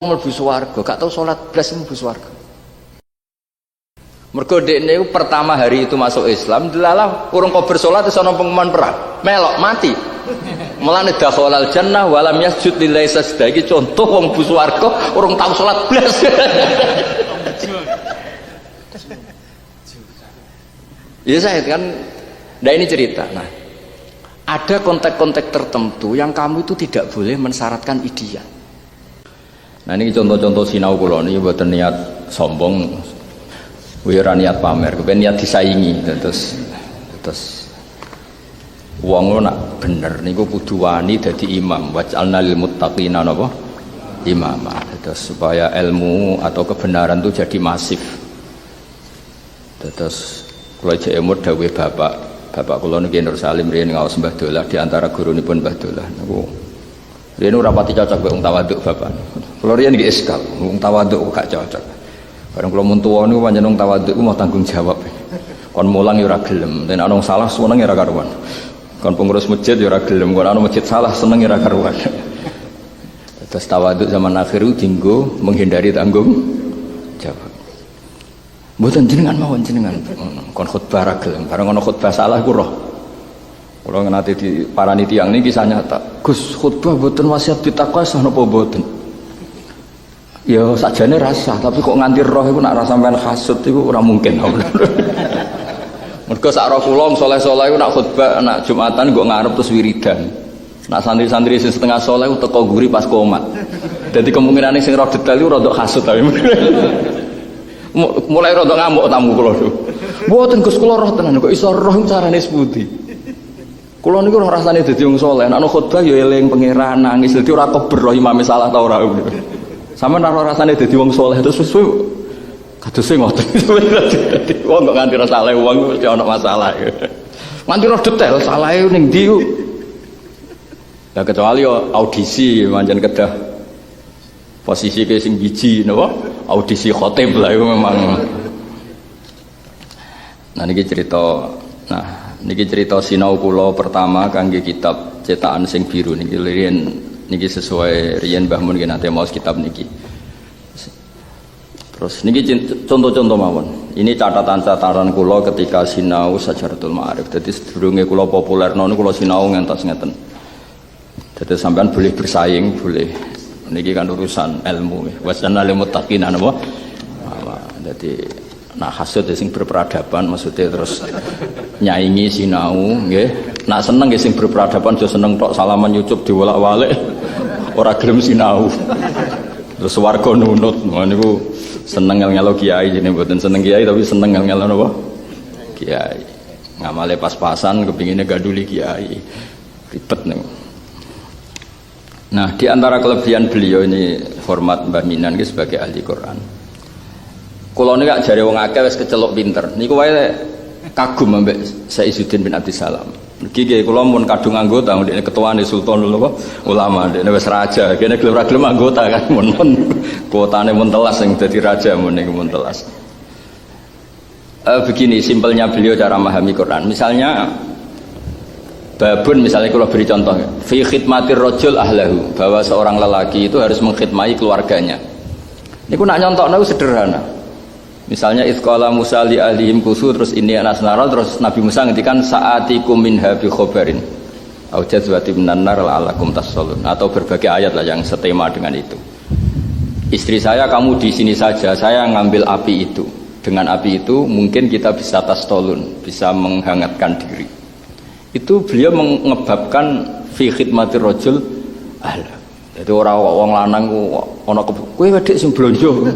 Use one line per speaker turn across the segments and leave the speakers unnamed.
mlebu swarga, gak tau salat blas mlebu swarga. Mergo dekne pertama hari itu masuk Islam, delalah urung kok bersolat wis ana pengumuman perang, melok mati. Mulane dakhalal jannah walam yasjud lillahi sajda iki contoh wong mlebu swarga urung tau salat blas. Ya saya kan, nah ini cerita. Nah, ada konteks-konteks tertentu yang kamu itu tidak boleh mensyaratkan ideal. Nah ini contoh-contoh sinau kula niki mboten niat sombong, ora niat pamer, kepen niat disaingi. Terus wong nak bener niku kudu wani dadi imam. Waj'alna lil muttaqina napa? Imama. Terus supaya ilmu atau kebenaran itu jadi masif. Terus kula jek emut dawuh bapak kula niki Nur Salim riyen ngaos Mbah Dolah di antara gurunipun Mbah Dolah niku. Riyen ora pati cocok mek wong tawaduk bapak. Kula riyen nggih eskal, wong tawaduk gak cocok. Bareng kula mun tuwa niku pancen wong tawaduk ku mau tanggung jawab. Kon mulang ya ora gelem, nek ana salah seneng ya ora karuan. Kon pengurus masjid ya ora gelem, kon ana masjid salah seneng ya ora karuan. Terus tawaduk zaman akhir dienggo menghindari tanggung jawab. Mboten jenengan mawon jenengan kon khutbah ra gelem bareng ana khutbah salah ku roh. Kula nate diparani tiyang niki kisah nyata. Gus khutbah mboten wasiat pitakwa sah napa mboten? Ya sakjane rasa tapi kok nganti roh iku nak ra sampean hasud iku ora mungkin. Mergo sak roh kula saleh-saleh iku nak khutbah nak Jumatan kok ngarep terus wiridan. Nak santri-santri sing setengah saleh teko guri pas komat. Dadi kemungkinane sing roh detail iku rada hasud tapi. Mulai rada ngamuk tamu kula niku. Mboten Gus kula roh tenan kok iso roh carane sepundi. Kula niku roh rasane dadi wong saleh, nek ana khotbah ya eling pangeran nangis dadi ora keber imame salah ta ora. Sampeyan roh rasane dadi wong saleh terus suwe kadose ngoten. Dadi wong kok nganti rasa saleh wong mesti ana masalah. Nganti roh detail salahe ning ndi ku. Ya kecuali audisi pancen kedah posisi ke sing biji napa? Audisi khotib lah itu memang. Nah niki cerita sinau kula pertama kangge kitab cetakan sing biru niki riyen niki sesuai riyen Mbah Mun nate maos kitab niki. Terus niki contoh-contoh mawon. Ini catatan-catatan kula ketika sinau Sajaratul Ma'arif. Dadi sedurunge kula populer niku kula sinau ngantos ngeten. Dadi sampean boleh bersaing, boleh niki kan urusan ilmu. Wasana lil muttaqin napa? Dadi nak hasud sing berperadaban maksudnya terus nyaingi sinau nggih. Nak seneng nggih sing berperadaban aja seneng tok salaman nyucup diwolak-walik. Ora gelem sinau. Terus warga nunut. Niku seneng ngel-ngelo kiai jenenge mboten seneng kiai tapi seneng ngel-ngelo napa? Kiai. Ngamale pas-pasan kepingine ganduli kiai. Ribet niku. Nah, di antara kelebihan beliau ini hormat Mbah Minan sebagai ahli Quran. Kula niku gak jare wong akeh wis kecelok pinter. Niku wae kagum ambek Saizuddin bin Abdissalam. Niki nggih kula mun kadung anggota ndekne ketuane Sultan ulama, ndekne wis raja. Kene gelem ra gelem anggota kan mun kuotane mun telas sing dadi raja mun niku mun telas. Begini simpelnya beliau cara memahami Quran. Misalnya babun misalnya kalau beri contoh fi khidmatir rajul ahlahu bahwa seorang lelaki itu harus mengkhidmati keluarganya. Niku nak nyontokno sederhana. Misalnya idqala Musa li ahlihim kusu terus ini anas nara terus Nabi Musa ngendikan saatikum minha bi khabarin au jazwati minan nar la'allakum tasallun atau berbagai ayat lah yang setema dengan itu. Istri saya kamu di sini saja, saya ngambil api itu. Dengan api itu mungkin kita bisa tastolun, bisa menghangatkan diri. Itu beliau mengebabkan fi khidmatir rajul ahla. Jadi orang wong lanang ana kowe wedhek sing blonjo.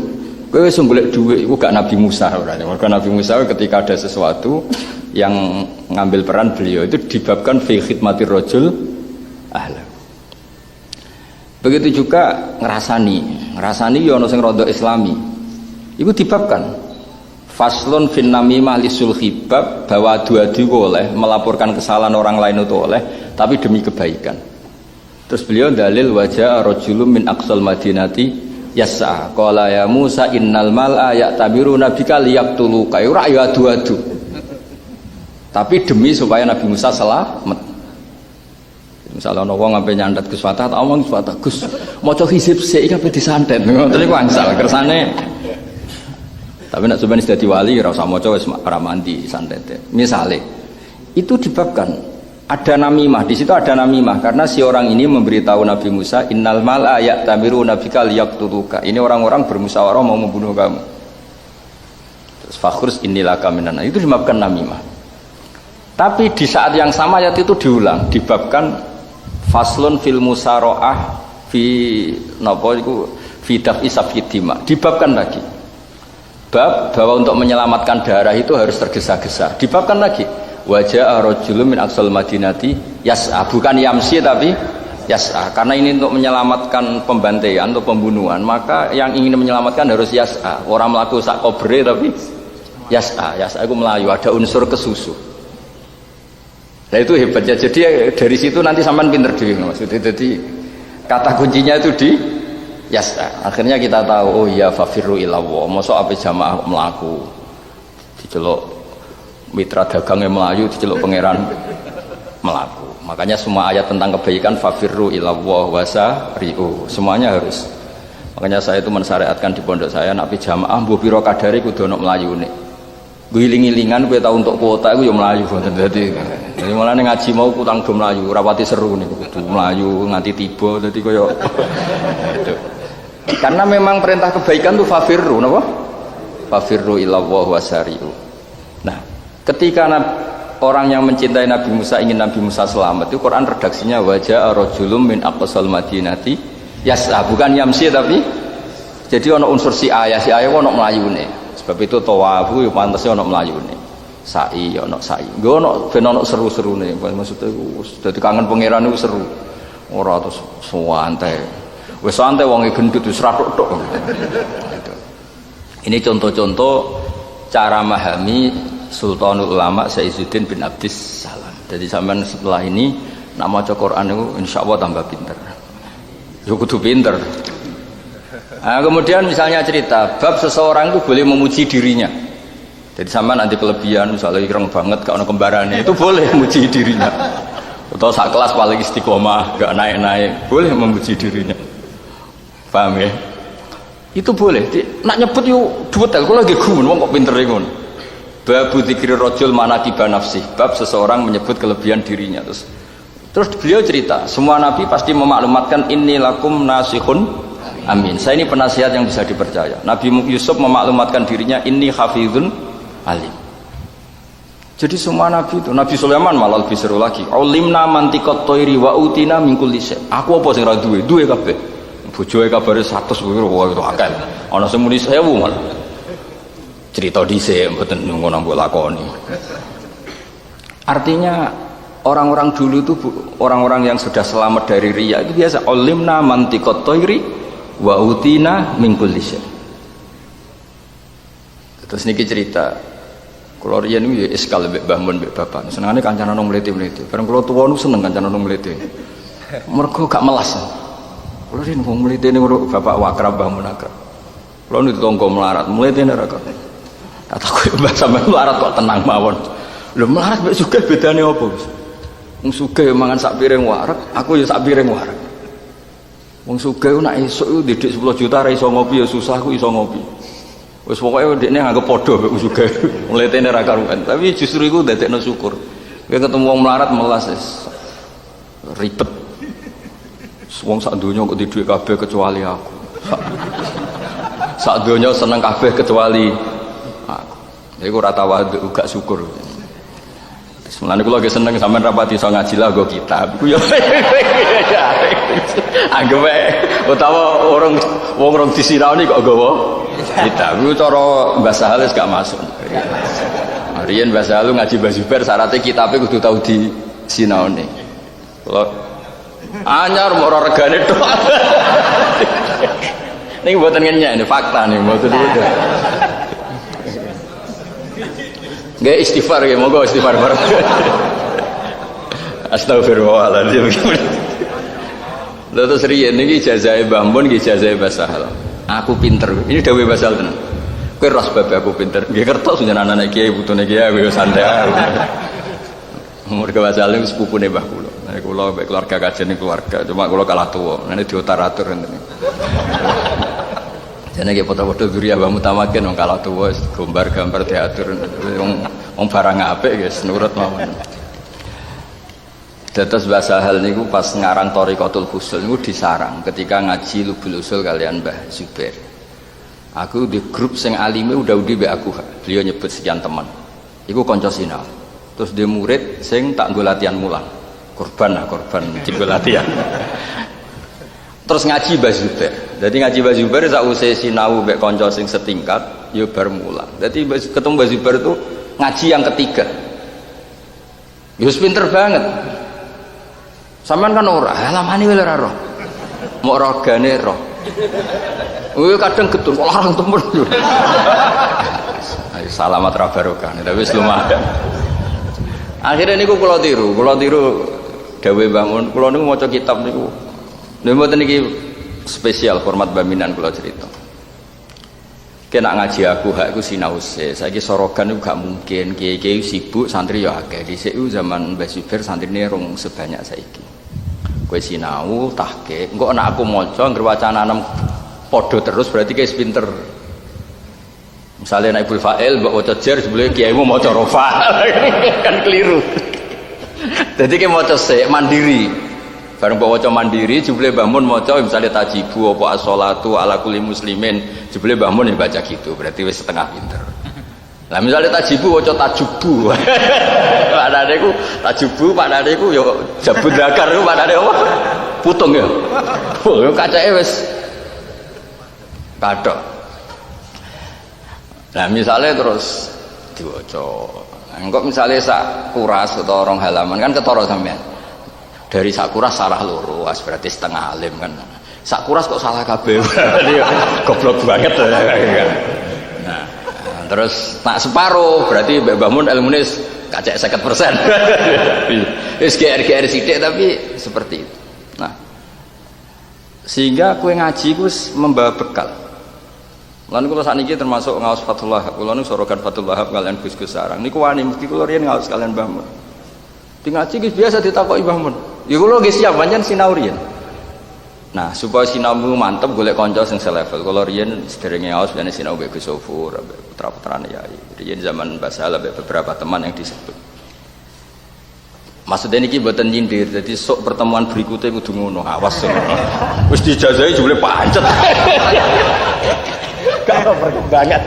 Kowe wis golek dhuwit iku gak Nabi Musa ora. Mergo Nabi Musa ketika ada sesuatu yang ngambil peran beliau itu dibabkan fi khidmatir rajul ahla. Begitu juga ngrasani ya ana sing rada islami. Iku dibabkan faslun fin namimah lisul khibab bahwa adu-adu boleh melaporkan kesalahan orang lain itu oleh tapi demi kebaikan. Terus beliau dalil wajah rajulun min aqsal madinati yas'a qala ya Musa innal mal'a ya'tabiruna bika liyaqtuluka ora ya adu-adu. Tapi demi supaya Nabi Musa selamat. Misalnya ono wong ngampe nyandet Gus Fatah, tak omong Gus Fatah, Gus maca hizib sik kabeh disantet. Ngoten niku angsal kersane. Tapi nek sampeyan wis dadi wali ora usah maca wis ora mandi santete. Misale itu dibabkan ada namimah, di situ ada namimah karena si orang ini memberitahu Nabi Musa innal mal'a ya'tamiru nabika liyaqtuluka. Ini orang-orang bermusyawarah mau membunuh kamu. Terus fakhrus innilaka minan. Itu dibabkan namimah. Tapi di saat yang sama ayat itu diulang, dibabkan faslun fil musara'ah fi napa iku fi daf'i safidima. Dibabkan lagi. Bab bahwa untuk menyelamatkan darah itu harus tergesa-gesa. Dibabkan lagi. Wajah rajulun min aqsal madinati yas'a, bukan yamsi tapi yas'a, karena ini untuk menyelamatkan pembantaian atau pembunuhan, maka yang ingin menyelamatkan harus yas'a, orang melaku sak kobre tapi yas'a itu melayu, ada unsur kesusu. Nah itu hebatnya, jadi dari situ nanti sampean pinter dhewe maksudnya. Jadi kata kuncinya itu di yas'a. Akhirnya kita tahu, oh iya fafirru ilallah, mosok ape jamaah melaku diceluk mitra dagangnya Melayu diceluk pangeran melaku. Makanya semua ayat tentang kebaikan fafirru ilallah wasari'u semuanya harus. Makanya saya itu mensyariatkan di pondok saya nabi jamaah mbuh pira kadare kudu ana Melayune. Guling-gilingan kowe tau untuk kuota iku ya Melayu wonten. Dadi mulane ngaji mau kutang do Melayu ora pati seru niku kudu Melayu nganti tiba dadi kaya karena memang perintah kebaikan itu fafirru napa? Fafirru ilallah wasari'u. Nah, ketika orang yang mencintai Nabi Musa ingin Nabi Musa selamat, itu Quran redaksinya wajah rajulun min aqsal madinati yas'a, bukan yamsi tapi jadi ono unsur si ayah ono melayune. Sebab itu tawafu yo pantese ono melayune. Sa'i ono sa'i. Nggo ono ben ono seru-serune. Maksudnya dadi kangen pangeran niku seru. Ora terus santai. Wis santai wong gendut wis ra tok-tok. Ini contoh-contoh cara memahami Sultanul Ulama Saizuddin bin Abdis Salam. Jadi sampean setelah ini nak maca Quran itu insyaallah tambah pinter. Ya kudu pinter. Nah, kemudian misalnya cerita bab seseorang itu boleh memuji dirinya. Jadi sampean nanti kelebihan misalnya ireng banget gak ono kembarane itu boleh memuji dirinya. Atau sak kelas paling istiqomah gak naik-naik boleh memuji dirinya. Paham ya? Itu boleh. Nak nyebut yuk duwetel kula lagi gumun wong kok pinter ngono. Bab dzikri rajul manaqiba nafsi, bab seseorang menyebut kelebihan dirinya. Terus beliau cerita, semua nabi pasti memaklumatkan inni lakum nasihun amin. Saya ini penasihat yang bisa dipercaya. Nabi Yusuf memaklumatkan dirinya inni hafizun alim. Jadi semua nabi itu, Nabi Sulaiman malah lebih seru lagi. Ulimna mantiqat thairi wa utina min kulli syai. Aku apa sing ra duwe? Duwe kabeh. Bojoe kabare 100 wah itu akeh. Ana sing muni 1000 malah. Cerita dhisik mboten ngono mbok lakoni. Artinya orang-orang dulu itu orang-orang yang sudah selamat dari riya itu biasa ulimna mantiqat thairi wa utina min kulli syai. Terus niki cerita kula riyen niku ya iskal mbek Mbah Mun mbek bapak. Senengane kancane nang mlete-mlete. Bareng kula tuwa niku seneng kancane nang mlete. Mergo gak melas. Kula riyen wong mlete niku bapak wakrab Mbah Mun akrab. Kula niku tangga melarat, mlete nek kok. Tak kowe mbah sampean melarat kok tenang mawon. Lho melarat mek sugih bedane apa, Gus? Wong sugih mangan sak piring wareg, aku ya sak piring wareg. Wong sugih nek esuk yo didik 10 juta ra iso ngopi ya susah ku iso ngopi. Wis pokoke ndekne nganggep padha mek sugih. Mletene ra karuan. Tapi justru iku ndadekno syukur. Kowe ketemu wong melarat melas ribet. Wong sak donya kok di dhuwit kabeh kecuali aku. Sak donya seneng kabeh kecuali aku. Iku ora tawadhu gak syukur. Mulane kula ge seneng sampean rapati iso ngaji lah nggo kitab. Iku ya anggap wae utawa wong rong disiraoni kok nggawa kitab. Iku cara bahasa halus gak masuk. Riyen bahasa halus ngaji Mbah Zubair syaratnya kitabe kudu tau disinaoni. Kula anyar ora regane tok. Niki mboten ngenyek ini fakta nih mboten itu. Nggih istighfar nggih monggo istighfar bareng. Astagfirullahaladzim. Terus riyen niki ijazah Mbah Mun nggih ijazah bahasa halal. Aku pinter. Ini dawuh bahasa halal tenan. Kowe ras bab aku pinter. Nggih kertos jenengan anak kiai putune kiai wis santai ae. Umur bahasa halal sepupune Mbah kula. Kula mbek keluarga kajen keluarga, cuma kula kalah tuwa. Ini diotar-atur ngene. Jane iki foto-foto Zuriyah Mbah Mutamakin wong kalah tuwa gambar-gambar diatur wong barang apik guys nurut mawon. Dados bahasa hal niku pas ngarang Thariqatul Fusul niku disarang ketika ngaji Lubul Usul kalian Mbah Zubair. Aku di grup sing alime udah-udi mbek aku. Beliau nyebut sekian teman. Iku kanca sinau. Terus dia murid sing tak nggo latihan mulang. Korban nggo latihan. Terus ngaji Mbah Zubair. Jadi ngaji Mbah Zubair sakwise sinau mbek kanca sing setingkat ya bar mulang. Jadi ketemu Mbah Zubair itu ngaji yang ketiga. Yus pinter banget. Sampean kan ora, lamane wae ora roh. Mok rogane roh. Kuwi kadang getun kok larang temen. Ayo salamat ra barokah, tapi wis lumayan. Akhirnya niku kula tiru dawuh Mbah Mun, kula niku maca kitab niku. Lha mboten niki spesial format baminan kula cerita. Kena ngaji aku hak iku sinau se. Saiki sorogan niku gak mungkin, kiai-kiai sibuk, santri ya akeh. Dhisik zaman Mbah Zubair santrine rong sebanyak saiki. Kowe sinau tahqiq, engko nek aku maca ngger wacananem padha terus berarti kowe pinter. Misalnya naibul fa'il mbok waca jar sebelum kiaimu maca rafa. Kan keliru. Dadi kowe maca sik mandiri. Bareng mbok waca mandiri jebule Mbah Mun maca misalnya tajibu apa as-shalatu ala kulli muslimin jebule Mbah Mun baca gitu berarti wis setengah pinter. Lah misalnya tajibu waca tajubu. Padahal iku tajubu padahal iku ya jabut dakar iku padahal apa? Putung ya. Oh, kacake wis kathok. Nah misalnya terus diwaca. Engko misalnya sak kuras atau rong halaman kan ketara sampean. Dari sak kuras salah loro, berarti setengah alim kan. Sak kuras kok salah kabeh. Goblok banget. Nah, terus nak separuh berarti Mbah Mun ilmune kacek 50%. Wis GR sithik tapi seperti itu. Nah, sehingga kue ngaji ku membawa bekal. Lan kula sakniki termasuk ngaos Fathul Wahab. Kula niku sorogan Fathul Wahab kalian Gus Sarang. Niku wani mesti kula riyen ngaos kalian Mbah Mun. Di ngaji ki biasa ditakoki Mbah Mun. Ya kula nggih siap pancen sinau riyen. Nah, supaya sinaumu mantep golek kanca sing selevel. Kula riyen sederenge ngaos ben sinau mbek Gus Sofur, mbek putra-putrane yai. Riyen zaman Mbah Sala beberapa teman yang disebut. Maksudnya niki mboten nyindir. Jadi sok pertemuan berikutnya kudu ngono. Awas ngono. Wis dijajahi jebule pancet. Kalau perkembangan.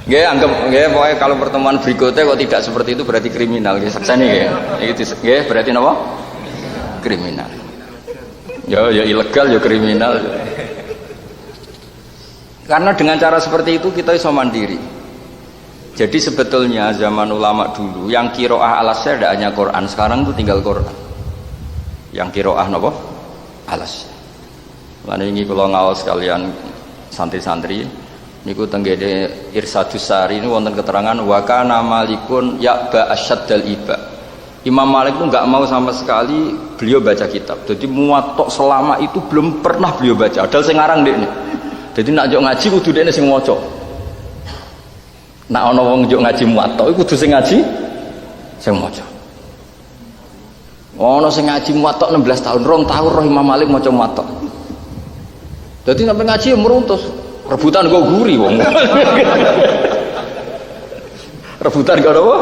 Nggih anggap nggih pokoke kalau pertemuan berikutnya kok tidak seperti itu berarti kriminal nggih saksane nggih. Iki nggih berarti napa? Kriminal. Ya ilegal ya kriminal. Karena dengan cara seperti itu kita bisa mandiri. Jadi sebetulnya zaman ulama dulu yang kiroah alasnya tidak hanya Quran, sekarang itu tinggal Quran. Yang kiroah napa? Alas. Lan ini kula ngaos kalian santri-santri niku tenggene Irsadus Sari ini wonten keterangan wa kana malikun ya'ba asyaddal iba. Imam Malik itu nggak mau sama sekali beliau baca kitab. Jadi muwatta selama itu belum pernah beliau baca. Padahal sing ngarang dekne. Jadi nak njuk ngaji kudu dekne sing maca. Nak ana wong njuk ngaji muwatta iku kudu sing ngaji sing maca. Ana sing ngaji muwatta 16 tahun, 2 tahun roh Imam Malik maca muwatta. Jadi sampai ngaji meruntus. Rebutan kok guri wong. Rebutan kok apa?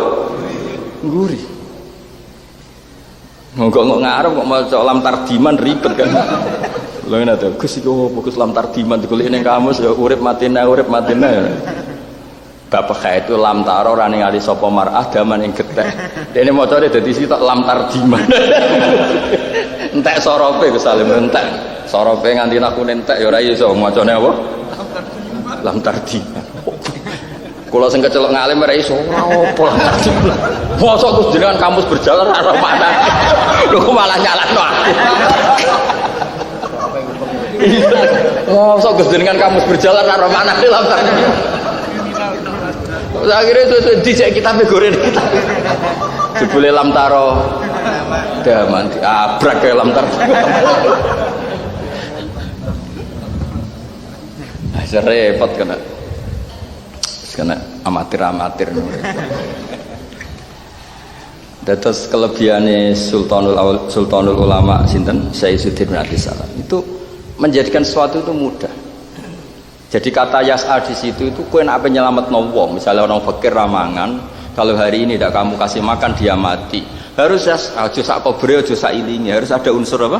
Guri. Kok ngarep kok maca lam tardiman ribet kan. Lha ngene to, Gus iku fokus lam tardiman digoleki ning kamus ya urip matina. Bapak kae itu lam taro ora ningali sapa mar'ah daman ing geteh. Dene macane dadi sitok lam tardiman. Entek sorope Gus Salim entek. Sorope nganti aku entek ya ora iso macane apa? Lam tardiman. Kula sing kecelok ngalim ora iso ora apa. Mosok Gus jenengan kamus berjalan ora mana. Lho malah nyalahno aku. Mosok Gus jenengan kamus berjalan ora mana lam tardiman. Akhirnya itu dicek kita goreng kita. Jebule lam taro daman diabrak ke lam taro. Repot kena amatir. Dados kelebihane Sultanul Ulama sinten Sayyidina bin Abdus Salam itu menjadikan sesuatu itu mudah. Jadi kata yas'a di situ itu kowe nek nyelametno wong, misalnya orang fakir ramangan, kalau hari ini tidak kamu kasih makan dia mati. Harus aja sak kobre aja sak ilingi, harus ada unsur apa?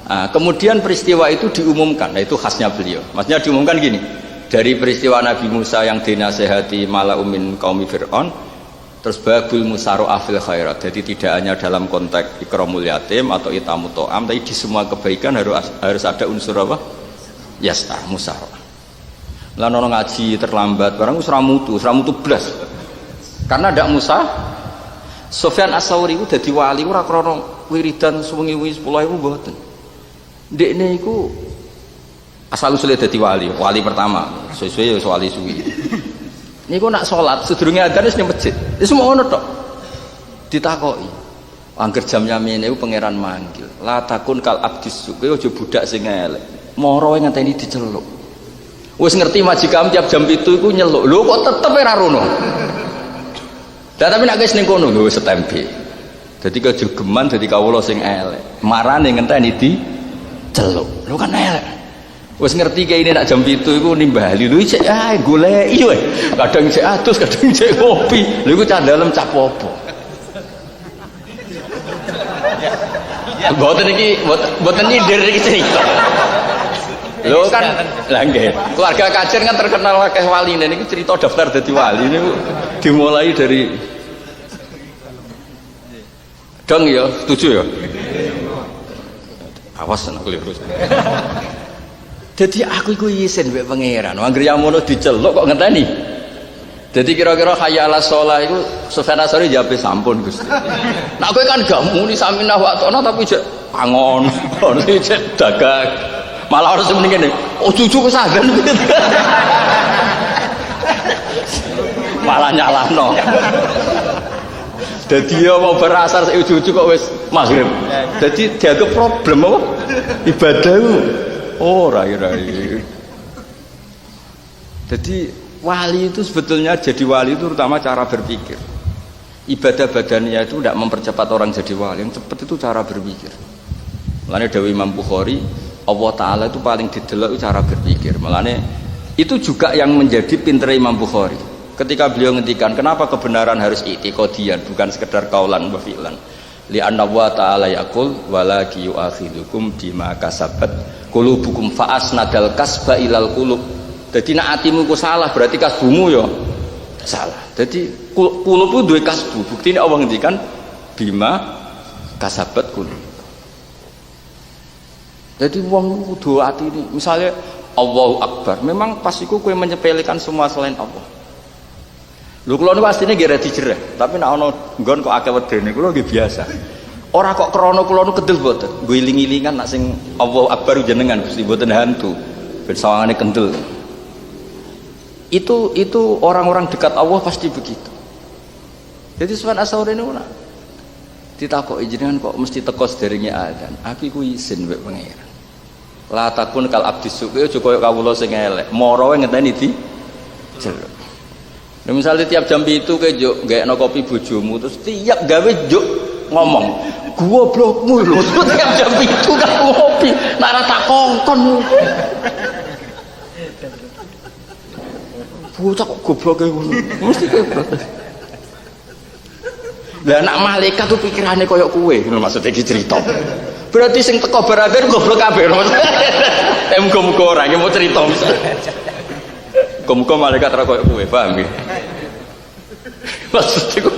Nah, kemudian peristiwa itu diumumkan, nah itu khasnya beliau. Maksudnya diumumkan gini, dari peristiwa Nabi Musa yang dinasehati malaumin qaumi Fir'aun, terus babul musaro'ah fil khairat. Jadi tidak hanya dalam konteks ikramul yatim atau itamu to'am, tapi di semua kebaikan harus ada unsur apa? Yas'a, musaro'ah. Lah ono ngaji terlambat, barang wis ra mutu blas. Karena ndak Musa, Sufyan As-Tsauri ku dadi wali ora krana wiridan suwengi-wengi 10.000 mboten. Ndekne iku asal usule dadi wali pertama, suwe-suwe ya wali suwi. Niku nak salat sedurunge adzan wis ning masjid. Wis mau ngono tok. Ditakoki. Angger jam nyamene iku pangeran manggil. La takun kal abdis, kowe aja budak sing elek. Moro ngenteni diceluk. Wis ngerti majikan tiap jam 7 iku nyeluk. Lho kok tetep ora rono. Lah tapi nek wis ning kono lho wis setempe. Dadi kejogeman dadi kawula sing elek. Marane ngenteni diceluk. Lho kan elek. Wis ngerti kayak ini nak jam 7 iku nimbali lho cek goleki wae. Kadang cek adus, kadang cek kopi. Lho iku cah dalem cah popo. Mboten iki mboten nyindir iki cerita. Lho kan lha nggih. Keluarga Kacer kan terkenal akeh waline niki cerita daftar dadi wali niku dimulai dari dong ya, setuju ya? Awas nek keliru. Jadi aku iku isin mbek pangeran. Anggere yamono diceluk kok ngenteni. Jadi kira-kira hayya ala shalah iku Sufyan As-Tsauri jawab sampun Gusti. Nah kowe kan gak muni saminah wa ta'na tapi jek pangon, jek dagang. Malah harus mending ngene. Oh cucu kok sagan. Malah nyalahno. Dadi ya mau berasar sik cucu kok wis maghrib. Dadi dianggap problem apa? Ibadah ku. Oh rai. Jadi wali itu sebetulnya jadi wali itu terutama cara berpikir. Ibadah badannya itu tidak mempercepat orang jadi wali, yang cepat itu cara berpikir. Mulane dawuh Imam Bukhari, Allah Ta'ala itu paling didelok cara berpikir. Mulane itu juga yang menjadi pinter Imam Bukhari. Ketika beliau ngendikan kenapa kebenaran harus i'tiqadiyan bukan sekedar kaulan wa fi'lan. Li anna wa ta'ala yaqul wala yu'akhidukum bima kasabat qulubukum fa asnadal kasba ilal qulub. Dadi nek atimu ku salah berarti kasbumu ya salah. Dadi qulub ku duwe kasbu. Buktine Allah ngendikan bima kasabat qulub. Jadi wong kudu ati ini. Misalnya Allahu Akbar, memang pas iku kowe menyepelekan semua selain Allah. Lho kula niku asline nggih radi jereh, tapi nek ana nggon kok akeh wedene kula nggih biasa. Ora kok krana kula niku kendel mboten. Nggo iling-ilingan nek sing Allahu Akbar jenengan Gusti mboten hantu. Ben sawangane kendel. Itu orang-orang dekat Allah pasti begitu. Jadi Sufyan As-Tsauri niku nak ditakoki jenengan kok mesti teko sederinge adzan. Aku iku izin mbek pangeran. La takun kal abdis suki aja kaya kawula sing elek. Moro ngenteni di jeluk. Nah, misalnya tiap jam itu ke juk gayakno kopi bojomu terus tiap gawe juk ngomong goblokmu lho tiap jam itu kan ngopi nek ora tak kongkon bocah kok gobloke ngono mesti goblok. Lah anak malaikat tuh pikirane koyo kowe ngono maksudnya iki cerita. Berarti sing teko berakhir goblok kabeh. Muga-muga ora iki mau cerita muga-muga malaikat ora koyo kowe, paham nggih? Maksudku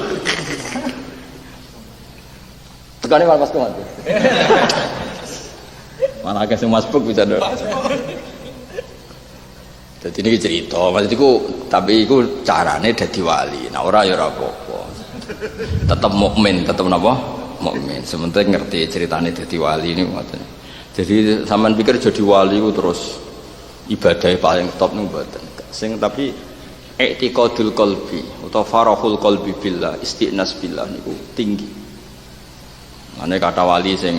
tekane malah pas kumat. Malah akeh sing masbuk bisa nduk. Dadi niki cerita, maksudku tapi iku carane dadi wali. Nah ora ya ora apa-apa. Tetep mukmin, tetep napa? Mukmin. Sementing ngerti ceritane dadi wali niku ngoten. Jadi sampean pikir jadi wali ku terus ibadah paling top niku mboten. Sing tapi i'tiqadul qalbi atau farahul qalbi billah, istiqnas billah niku tinggi. Mane kata wali sing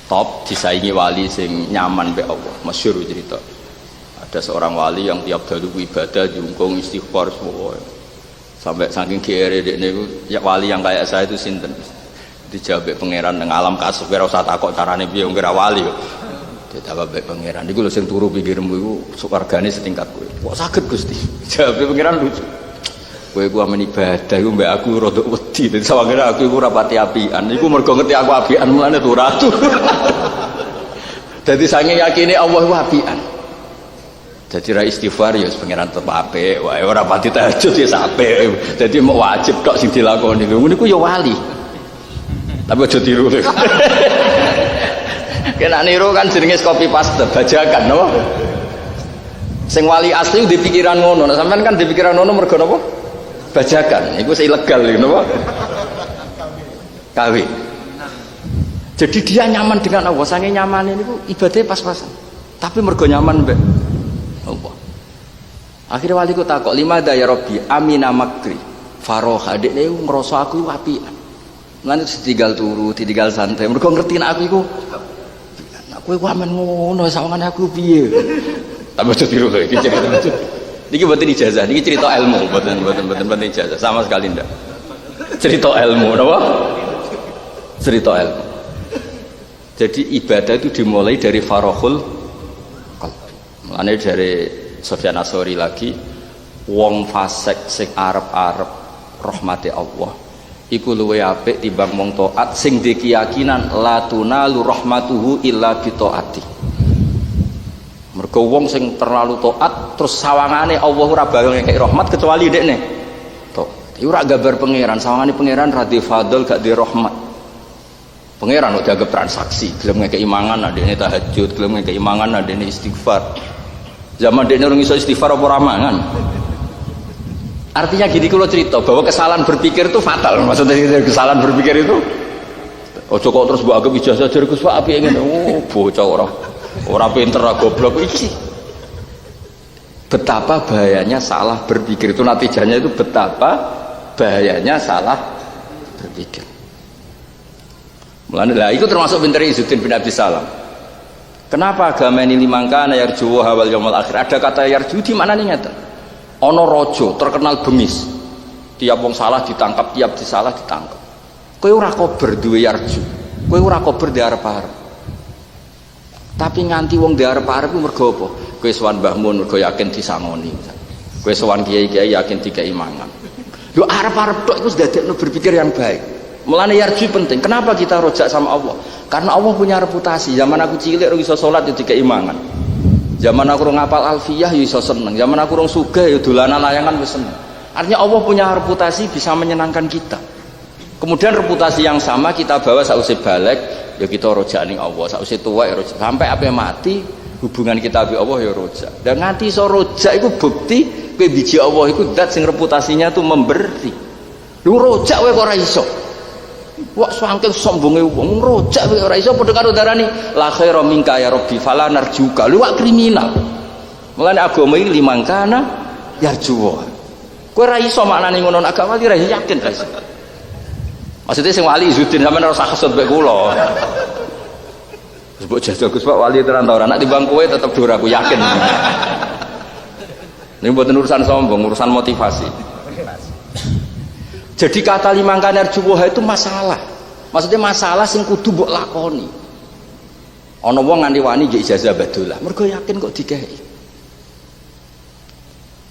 top disaingi wali sing nyaman mbek Allah. Masyhur cerita. Ada seorang wali yang tiap dalu ibadah jungkung istighfar semua. Sampai saking GR dekne iku ya wali yang kayak saya itu sinten. Dijawab pangeran nang alam kasuf ora usah takok carane piye wong ora wali yo. Dijawab pangeran iku lho sing turu pikirmu iku swargane setingkat kowe. Kok saged Gusti? Jawab pangeran lucu. Kowe ku amen ibadah iku mbek aku rada wedi. Dadi sawangane aku iku ora pati apian. Iku mergo ngerti aku apian mulane turu ratu. Dadi sange yakine Allah ku apian. Jadi ra istighfar ya pangeran tetep apik, wae ora pati tahajud ya apik. Dadi mau wajib tok sing dilakoni. Ngono iku ya wali. Tapi aja tiru. Kena niru kan jenenge copy paste, bajakan napa? Sing wali asli di pikiran ngono. Nah, sampean kan di pikiran ngono mergo napa? Bajakan. Iku ilegal iki napa? Kawin. Jadi dia nyaman dengan Allah. Sange nyamane niku ibadahnya pas-pasan. Tapi mergo nyaman mbek Allah. Akhirnya wali ku takok, "Limada ya Rabbi amina makri." Faroha dekne ngrasa aku apian. Lan ditinggal turu, ditinggal santai. Mergo ngerti nek aku iku kowe ku amen ngono sawangane aku piye. Tak baca tiru lho iki cerita. Niki mboten ijazah, niki cerita ilmu, mboten ijazah sama sekali ndak. Cerita ilmu napa? Cerita ilmu. Jadi ibadah itu dimulai dari farahul qalbi. Mulane dari Sufyan Ats-Tsauri lagi wong fasik sing arep-arep rahmate Allah iku luwe apik timbang wong taat sing duwe keyakinan la tunalu rahmatuhu illa bi taati. Mergo wong sing terlalu taat terus sawangane Allah ora bakal ngekek rahmat kecuali dekne to. Iku ora gambar pangeran, sawangane pangeran ra di fadl gak di rahmat. Pangeran kok dianggap transaksi, gelem ngekek imangan adekne tahajud, gelem ngekek imangan adekne istighfar. Zaman dekne urung iso istighfar apa ramangan. Artinya gini kalau cerita bahwa kesalahan berpikir itu fatal. Maksudnya kesalahan berpikir itu ojo kok terus mbok anggap ijazah dari Gus Pak apike ngene. Oh, bocah ora pinter goblok iki. Betapa bahayanya salah berpikir itu natijanya itu betapa bahayanya salah berpikir. Mulane lah itu termasuk pinter Izzuddin bin Abdus Salam. Kenapa agama ini limangkana yarju wal yaumil akhir? Ada kata yarju di mana nih ngeten? Ono rojo terkenal bengis, tiap wong salah ditangkap, tiap disalah ditangkap. Kowe ora kober duwe yarju, kowe ora kober di arep-arep. Tapi nganti wong di arep-arep ku mergo apa? Kowe sowan Mbah Mun mergo yakin disangoni. Kowe sowan kiai-kiai yakin dikei mangan. Lho arep-arep tok iku ndadekno berpikir yang baik. Mulane yarju penting. Kenapa kita rojak sama Allah? Karena Allah punya reputasi. Zaman aku cilik ora iso salat ya dikei mangan. Zaman aku rong ngapal alfiyah ya iso seneng. Zaman aku rong sugih ya dolanan layangan wis seneng. Artinya Allah punya reputasi bisa menyenangkan kita. Kemudian reputasi yang sama kita bawa sausé balik ya kita rojak ning Allah, sausé tuwek ya rojak. Sampai ape mati hubungan kita be Allah ya rojak. Dan nganti iso rojak iku bukti kowe biji Allah iku zat sing reputasinya tuh memberi. Lu rojak kowe kok ora iso. Wak saking sombonge wong rojak kowe ora iso padha karo darani la khaira minka ya rabbi fala narjuka. Lu wak kriminal. Mulane agama iki limangkana yarjuwa. Kowe ora iso maknane ngono nek agak wali ra yakin ra iso. Maksudnya sing wali Izzuddin sampean ora usah kesut mek kula. Wis mbok jajal Gus Pak wali tenan ta ora nek timbang kowe tetep dora aku yakin. Ini mboten urusan sombong, urusan motivasi. Jadi kata limangkan arjuwoha itu masalah. Maksudnya masalah sing kudu mbok lakoni. Ana wong nganti wani nggih ijazah badolah, mergo yakin kok dikei.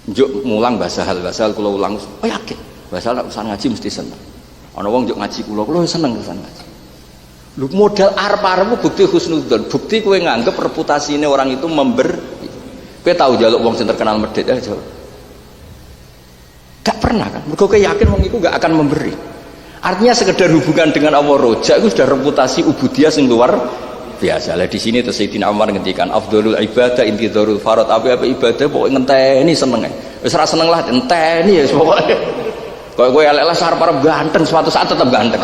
Njuk mulang basahal kula ulang, oh yakin. Basahal nek urusan ngaji mesti seneng. Ana wong njuk ngaji kula seneng urusan ngaji. Lu modal arep-arep bukti husnudzon, bukti kowe nganggep reputasine orang itu memberi. Kowe tahu jaluk wong sing terkenal medhit aja. Gak pernah kan? Mergo kowe yakin wong iku gak akan memberi. Artinya sekedar hubungan dengan Allah rojak itu sudah reputasi ubudiyah sing luar biasa. Lah di sini terus Sayyidina Umar ngendikan afdhalul ibadah intidharul farad. Apa ibadah pokoke ngenteni seneng ae. Wis ora seneng lah enteni ya pokoke. Kowe elek lah arep-arep ganteng suatu saat tetep ganteng.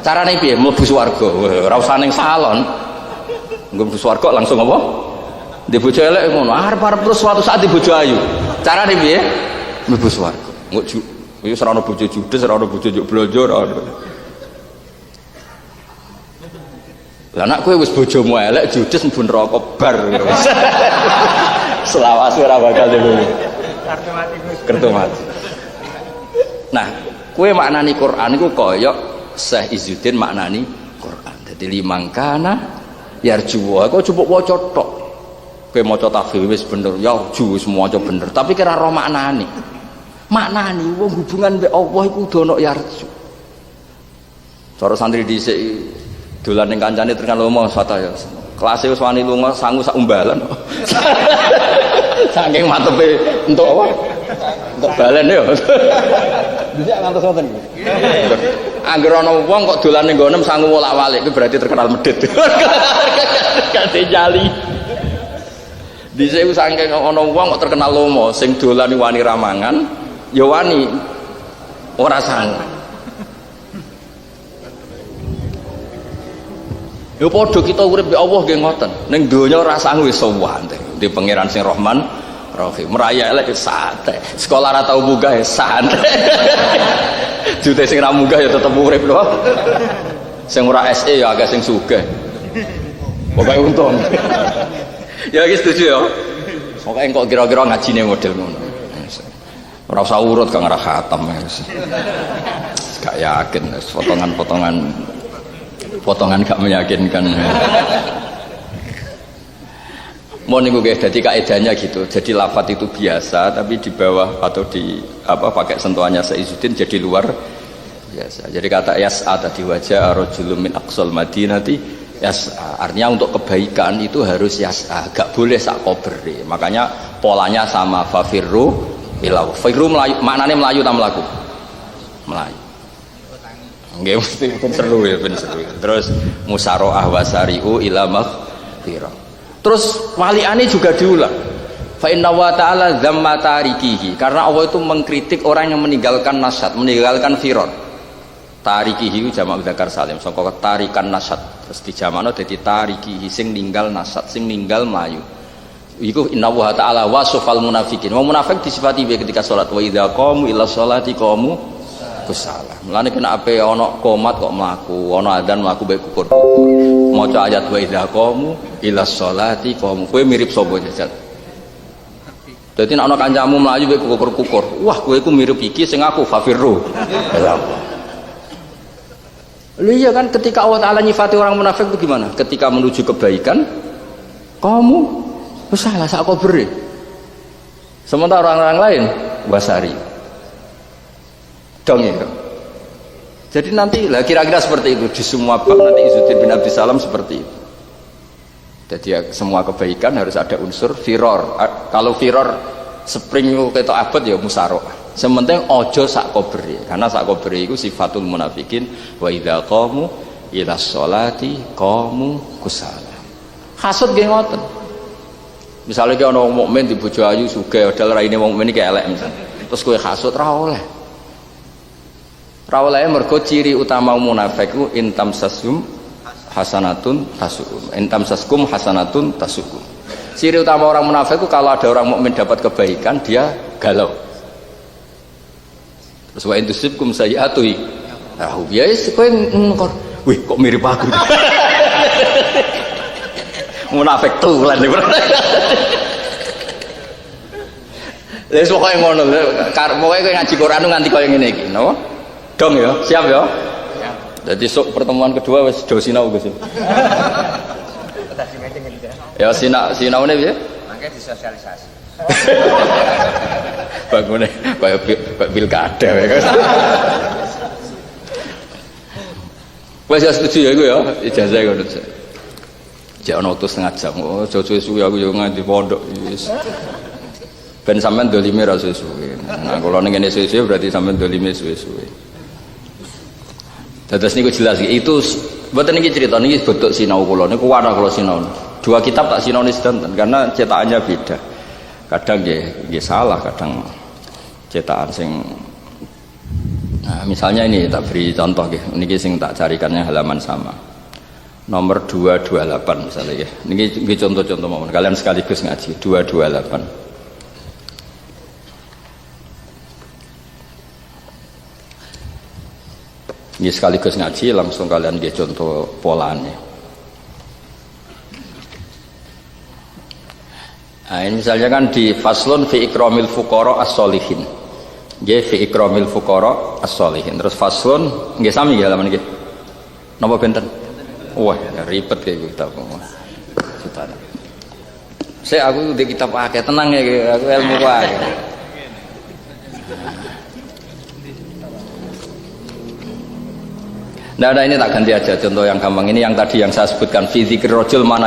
Carane piye? Mlebu swarga. Ora usah ning salon. Nggo mlebu swarga langsung apa? Di bojo elek ngono. Arep-arep terus suatu saat di bojo ayu. Carane piye? Mlebu swarga. Nggo wis ora ono bojo judes, ora ono bojo njuk blonjo, ora ono. Lah nek kowe wis bojomu elek judes mlebu neraka bar. Selawase ora bakal dhewe. Kartu mati. Nah, kowe maknani Quran iku kaya Syekh Izzuddin maknani Quran. Dadi limangkana yarju kok coba waca tok. Kowe maca tahfidz wis bener, yarju wis maca bener, tapi kira ro maknani. Maknani wong hubungan mbek Allah iku kudu ana yarju. Cara santri dhisik dolan ning kancane tekan lomo sata ya. Kelas wis wani lunga sangu sak umbalan. Saking matepe entuk apa? Entuk balen ya. Dhisik ngantos ngoten iki. Angger ana wong kok dolan ning nggonem sangu wolak-walik itu berarti terkenal medhit. Kate jali. Dhisik saking ana wong kok terkenal lomo sing dolan wani ramangan ya wani ora sangu. Ya padha kita urip mbek Allah nggih ngoten. Ning donya ora sangu wis sowan di pangeran sing Rahman Rahim. Meraya elek santai. Sekolah ora tau munggah ya santai. Jute sing ra munggah ya tetep urip lho. Sing ora SE ya agak sing sugih. Pokoke untung. Ya iki setuju ya. Pokoke kok kira-kira ngajine model ngono. Ora usah urut kang ora khatam wis. Gak yakin potongan gak meyakinkan. Mau niku guys, jadi kaedahnya gitu. Jadi lafadz itu biasa, tapi di bawah atau di apa pakai sentuhannya Izzuddin jadi luar biasa. Jadi kata yas'a tadi wajah rajulun min aqsal madinati yas'a. Artinya untuk kebaikan itu harus yas'a, gak boleh sak kobere. Makanya polanya sama fafirru ilau. Firru melayu, maknanya melayu tak melaku. Melayu. Nggih mesti seru ya ben seru. Terus musaroah wasari'u ila maghfirah. Terus waliane juga diulang. Fa inna wa ta'ala dzamma tarikihi. Karena Allah itu mengkritik orang yang meninggalkan nasyad, meninggalkan firor. Tarikihi jamak dzakar salim. Saka tarikan nasyad. Terus dijamakno dadi tarikihi sing ninggal nasyad, sing ninggal mlayu. Iku inna wa ta'ala wasfal munafikin. Wong munafik disifati ketika salat wa idza qamu ila sholati qamu kusala. Mulane kena ape ana qomat kok mlaku, ana adzan mlaku bae kukur. Maca ayat wa idza qamu ila sholati qamu. Kowe mirip sapa jajal? Dadi nek ana kancamu mlayu bae kukur-kukur. Wah, kowe iku mirip iki sing aku fafirru. Iya kan ketika Allah Ta'ala nyifati orang munafik itu gimana? Ketika menuju kebaikan kamu salah sak beri. Sementara orang-orang lain wasari. Dong ya. Jadi nanti lah kira-kira seperti itu di semua bab nanti Izzuddin bin Abdus Salam seperti itu. Jadi ya, semua kebaikan harus ada unsur firor. Kalau firor spring ketok abad ya musaroah. Sementing ojo sak koberi. Karena sak koberi itu sifatul munafikin wa idza qamu ila sholati qamu kusala. Hasud nggih ngoten. Misalnya ki ana wong mukmin di bojo ayu sugih padahal raine wong mukmin iki elek misalnya. Terus kowe hasud ra oleh. Rawalaya mergo ciri utama munafik ku intam sasum hasanatun tasukum. Intam saskum hasanatun tasukum. Ciri utama orang munafik ku kalau ada orang mukmin dapat kebaikan dia galau. Terus wa intusibkum sayyi'atu. Ah, ya wis kowe ngkor. Wih, kok mirip aku. Munafik tulen iki. Wis pokoke ngono lho. Pokoke kowe ngaji Quran nganti koyo ngene iki, napa? Dong ya, siap ya. Siap. Jadi sok pertemuan kedua wis do sinau Gus. Ya sinaune piye? Mangke disosialisasi. Bangune kaya pilkada ya. Wes ya setuju ya iku ya, ijazah ngono. Jek ana utus setengah jam. Oh, jojo suwi aku yo nganti pondok wis. Ben sampean dolime ra suwe-suwe. Nah, kula ning kene suwe-suwe berarti sampean dolime suwe-suwe. Dados niku jelas itu mboten niki cerita niki bodok sinau kula niku ana kula sinau. Dua kitab tak sinauni sedanten karena cetakannya beda. Kadang nggih salah, kadang cetakan sing nah, misalnya ini tak beri contoh nggih. Niki sing tak carikannya halaman sama. Nomor 228 misalnya nggih. Niki contoh-contoh mawon. Kalian sekaligus ngaji 228. Ini sekaligus ngaji langsung kalian dia contoh polanya. Nah, ini misalnya kan di faslun fi ikramil fuqara as-solihin. Nggih fi ikramil fuqara as-sholihin. Terus faslun nggih sami nggih halaman nggih. Napa benten? Wah, ribet kayak kitab. Saya aku di kitab akeh tenang ya, aku ilmu akeh. Nah, ini tak ganti aja contoh yang gampang ini yang tadi yang saya sebutkan fi dzikril rajul mana